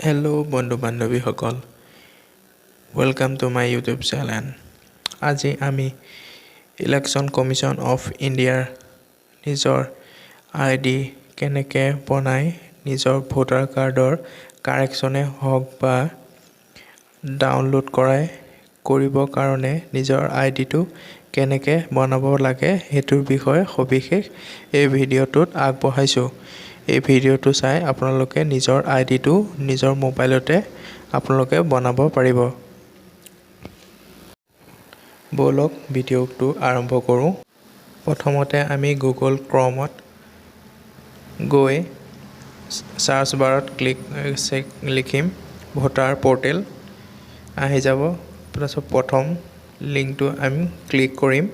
Hello' বন্ধু বান্ধৱীসকল, welcome to my YouTube channel. আজি আমি ইলেকশ্যন কমিশ্যন অফ ইণ্ডিয়াৰ নিজৰ ID কেনেকৈ বনাই নিজৰ ভোটাৰ কাৰ্ডৰ কাৰেকশ্যনে হওক বা ডাউনলোড কৰিবৰ কাৰণে নিজৰ IDটো কেনেকৈ বনাব লাগে সেইটোৰ বিষয়ে সবিশেষ এই ভিডিঅ'টোত আগবঢ়াইছোঁ। এই ভিডিঅ'টো চাই আপোনালোকে নিজৰ IDটো নিজৰ মোবাইলতে আপোনালোকে বনাব পাৰিব। ব'লক ভিডিঅ'টো আৰম্ভ কৰোঁ। প্ৰথমতে আমি গুগল ক্ৰমত গৈ চাৰ্চ বাৰত লিখিম ভোটাৰ পৰ্টেল, আহি যাব। তাৰপিছত প্ৰথম লিংকটো আমি ক্লিক কৰিম।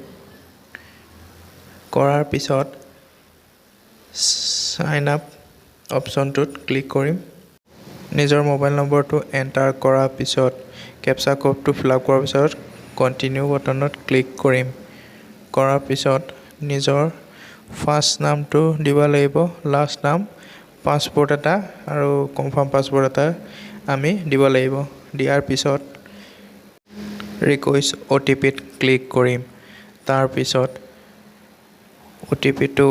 কৰাৰ পিছত চাইন আপ অপশ্যনটোত ক্লিক কৰিম। নিজৰ মোবাইল নম্বৰটো এণ্টাৰ কৰাৰ পিছত কেপচা কোডটো ফিলআপ কৰাৰ পিছত কণ্টিনিউ বাটনত ক্লিক কৰিম। কৰাৰ পিছত নিজৰ ফাৰ্ষ্ট নামটো দিব লাগিব, লাষ্ট নাম, পাছপোৰ্ট এটা আৰু কনফাৰ্ম পাছপোৰ্ট এটা আমি দিব লাগিব। দিয়াৰ পিছত ৰিকুৱেষ্ট OTPত ক্লিক কৰিম। তাৰপিছত OTPটো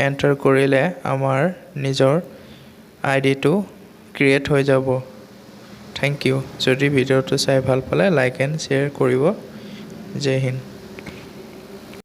এণ্টাৰ কৰিলে আমাৰ নিজৰ IDটো ক্ৰিয়েট হৈ যাব। Thank you. যদি ভিডিঅ'টো চাই ভাল পালে লাইক এণ্ড শ্বেয়াৰ কৰিব। জয় হিন্দ।